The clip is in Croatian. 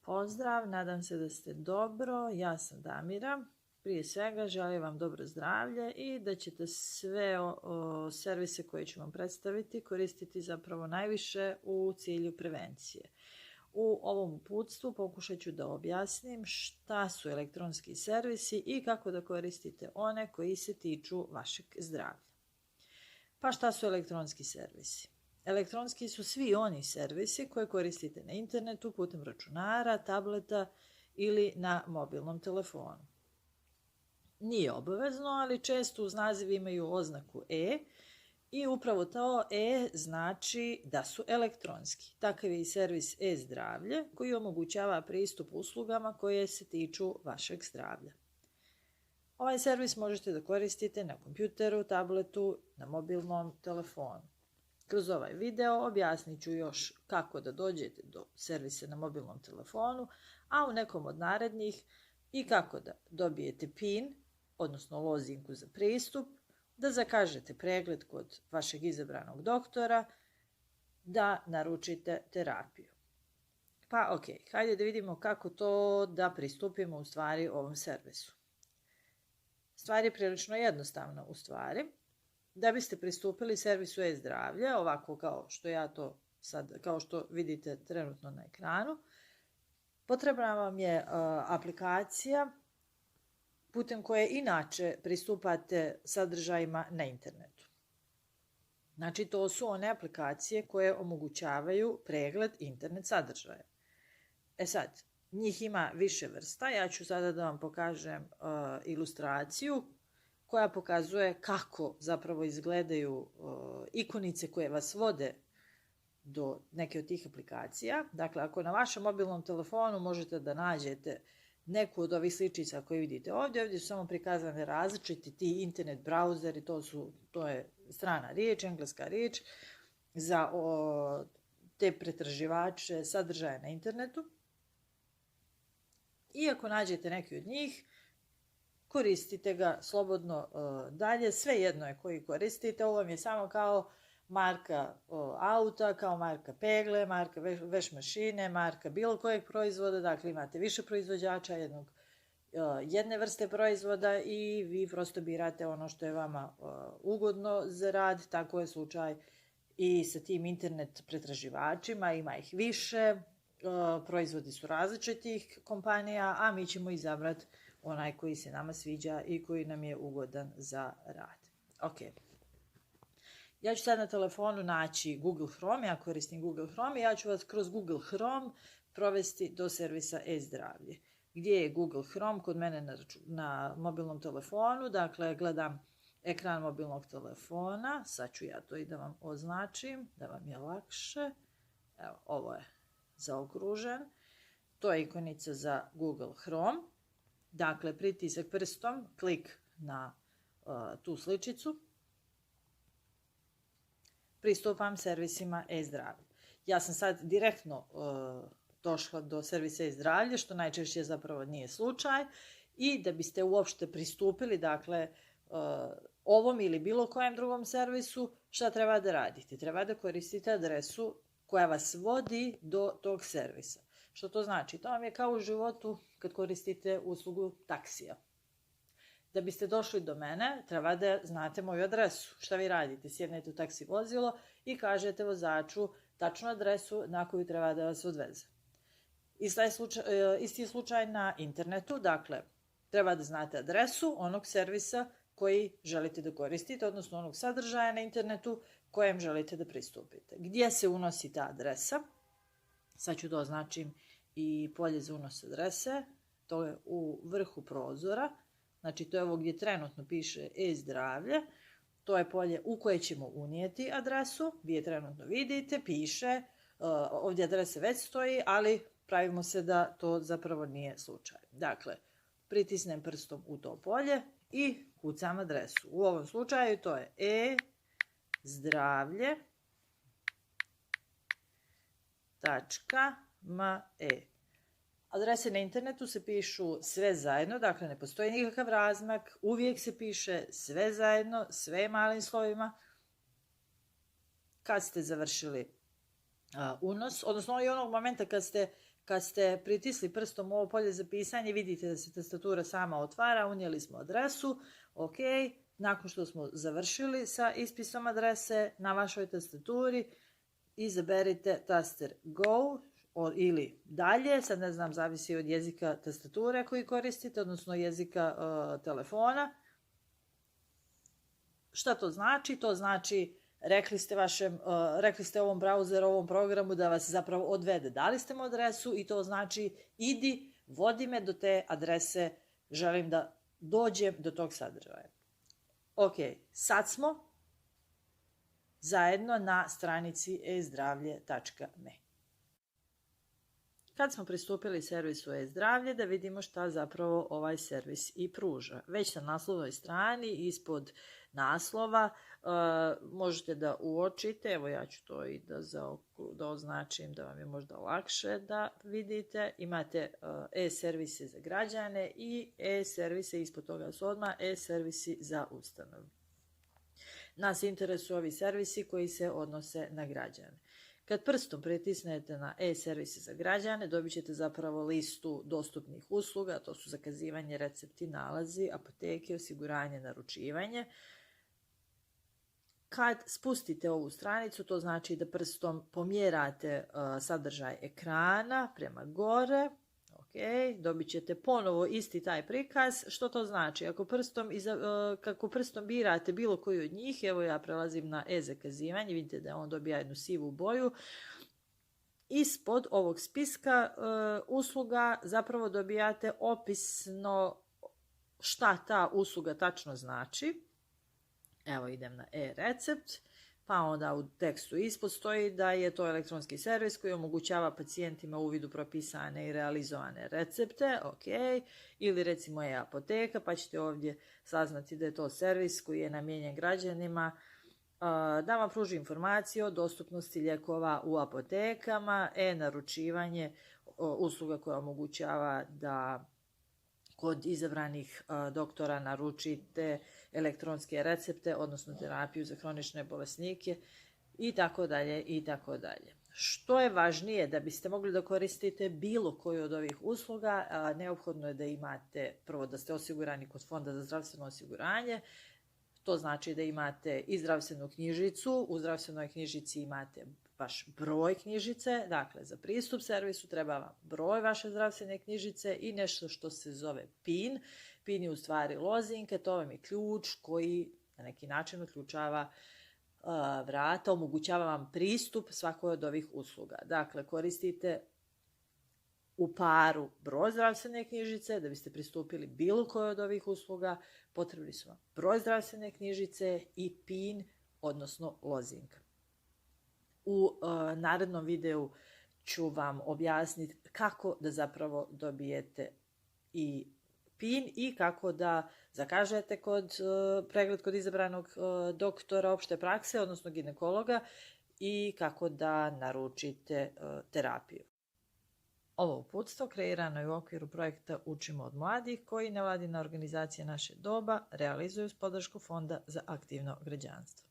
Pozdrav, nadam se da ste dobro. Ja sam Damira. Prije svega želim vam dobro zdravlje i da ćete sve servise koje ću vam predstaviti koristiti zapravo najviše u cilju prevencije. U ovom uputstvu pokušat ću da objasnim šta su elektronski servisi i kako da koristite one koji se tiču vašeg zdravlja. Pa šta su elektronski servisi? Elektronski su svi oni servisi koje koristite na internetu, putem računara, tableta ili na mobilnom telefonu. Nije obavezno, ali često uz naziv imaju oznaku E i upravo to E znači da su elektronski. Takav je i servis e-zdravlje koji omogućava pristup uslugama koje se tiču vašeg zdravlja. Ovaj servis možete da koristite na kompjuteru, tabletu, na mobilnom telefonu. Kroz ovaj video objasnit ću još kako da dođete do servisa na mobilnom telefonu, a u nekom od narednih i kako da dobijete PIN, odnosno lozinku za pristup, da zakažete pregled kod vašeg izabranog doktora, da naručite terapiju. Pa ok, hajde da vidimo kako to da pristupimo u stvari ovom servisu. Stvar je prilično jednostavna u stvari. Da biste pristupili servisu e-zdravlje, ovako kao što ja to sad, kao što vidite trenutno na ekranu, potrebna vam je aplikacija putem koje inače pristupate sadržajima na internetu. Znači, to su one aplikacije koje omogućavaju pregled internet sadržaja. E sad, njih ima više vrsta. Ja ću sada da vam pokažem ilustraciju koja pokazuje kako zapravo izgledaju ikonice koje vas vode do neke od tih aplikacija. Dakle, ako na vašem mobilnom telefonu možete da nađete neku od ovih sličica koje vidite ovdje su samo prikazane različiti ti internet brauzeri, to je strana riječ, engleska riječ za te pretraživače sadržaja na internetu. I ako nađete neki od njih, koristite ga slobodno dalje, svejedno je koji koristite, ovo vam je samo kao marka auta, kao marka pegle, marka veš mašine, marka bilo kojeg proizvoda, dakle imate više proizvođača jedne vrste proizvoda i vi prosto birate ono što je vama ugodno za rad. Tako je slučaj i sa tim internet pretraživačima, ima ih više, proizvodi su različitih kompanija, a mi ćemo izabrati onaj koji se nama sviđa i koji nam je ugodan za rad. Ok. Ja ću sad na telefonu naći Google Chrome, ja koristim Google Chrome i ja ću vas kroz Google Chrome provesti do servisa e-zdravlje. Gdje je Google Chrome? Kod mene na mobilnom telefonu, dakle gledam ekran mobilnog telefona, sad ću ja to i da vam označim, da vam je lakše. Evo, ovo je zaokružen. To je ikonica za Google Chrome. Dakle, pritisak prstom, klik na tu sličicu. Pristupam servisima e-zdravlje. Ja sam sad direktno došla do servisa e-zdravlje, što najčešće zapravo nije slučaj. I da biste uopšte pristupili, dakle, ovom ili bilo kojem drugom servisu, šta treba da radite? Treba da koristite adresu koja vas vodi do tog servisa. Što to znači? To vam je kao u životu kad koristite uslugu taksija. Da biste došli do mene, treba da znate moju adresu. Šta vi radite? Sjednete u taksi vozilo i kažete vozaču tačnu adresu na koju treba da vas odveze. Isti slučaj na internetu, dakle, treba da znate adresu onog servisa koji želite da koristite, odnosno onog sadržaja na internetu kojem želite da pristupite. Gdje se unosi ta adresa? Sad ću da označim i polje za unos adrese. To je u vrhu prozora. Znači, to je ovo gdje trenutno piše e-zdravlje. To je polje u koje ćemo unijeti adresu. Vi je trenutno vidite, piše. Ovdje adresa već stoji, ali pravimo se da to zapravo nije slučaj. Dakle, pritisnem prstom u to polje i kucam adresu. U ovom slučaju to je e-zdravlje.me. Adrese na internetu se pišu sve zajedno, dakle ne postoji nikakav razmak, uvijek se piše sve zajedno, sve malim slovima. Kad ste završili unos, odnosno i onog momenta kad ste pritisli prstom u ovo polje za pisanje, vidite da se tastatura sama otvara, unijeli smo adresu, ok, nakon što smo završili sa ispisom adrese na vašoj tastaturi, izaberite taster Go ili dalje, sad ne znam, zavisi od jezika tastature koji koristite, odnosno jezika telefona. Šta to znači? To znači rekli ste ovom brauzeru, ovom programu da vas zapravo odvede. Dali ste mu adresu i to znači idi, vodi me do te adrese, želim da dođem do tog sadržaja. Ok, sad smo zajedno na stranici e-zdravlje.me. Kad smo pristupili servisu e-zdravlje, da vidimo šta zapravo ovaj servis i pruža. Već na naslovnoj strani, ispod naslova, možete da uočite, evo ja ću to i da označim da vam je možda lakše da vidite. Imate e-servise za građane i e-servise, ispod toga su odmah e-servisi za ustanovu. Nas interesuju ovi servisi koji se odnose na građane. Kad prstom pritisnete na e-servise za građane, dobit ćete zapravo listu dostupnih usluga, to su zakazivanje, recepti, nalazi, apoteke, osiguranje, naručivanje. Kad spustite ovu stranicu, to znači da prstom pomjerate sadržaj ekrana prema gore. Dobit ćete ponovo isti taj prikaz. Što to znači? Kako prstom birate bilo koju od njih, evo ja prelazim na e-zakazivanje, vidite da on dobija jednu sivu boju. Ispod ovog spiska usluga zapravo dobijate opisno šta ta usluga tačno znači. Evo idem na e-recept, pa onda u tekstu ispod stoji da je to elektronski servis koji omogućava pacijentima uvid u propisane i realizovane recepte, ok, ili recimo e-apoteka, pa ćete ovdje saznati da je to servis koji je namijenjen građanima da vam pruži informacije o dostupnosti lijekova u apotekama, e-naručivanje, usluga koja omogućava da kod izabranih doktora naručite elektronske recepte, odnosno terapiju za hronične bolesnike i tako dalje i tako dalje. Što je važnije, da biste mogli da koristite bilo koju od ovih usluga, neophodno je da imate, prvo da ste osigurani kod Fonda za zdravstveno osiguranje, to znači da imate i zdravstvenu knjižicu, u zdravstvenoj knjižici imate vaš broj knjižice, dakle za pristup servisu treba vam broj vaše zdravstvene knjižice i nešto što se zove PIN. PIN je u stvari lozinke, to vam je ključ koji na neki način uključava vrata, omogućava vam pristup svakoj od ovih usluga. Dakle, koristite u paru broj zdravstvene knjižice, da biste pristupili bilo kojoj od ovih usluga, potrebni su vam broj zdravstvene knjižice i PIN, odnosno lozinka. U narednom videu ću vam objasniti kako da zapravo dobijete i PIN i kako da zakažete pregled kod izabranog doktora opšte prakse, odnosno ginekologa, i kako da naručite terapiju. Ovo uputstvo kreirano je u okviru projekta Učimo od mladih, koji nevladina organizacija Naše doba realizuje uz podršku Fonda za aktivno građanstvo.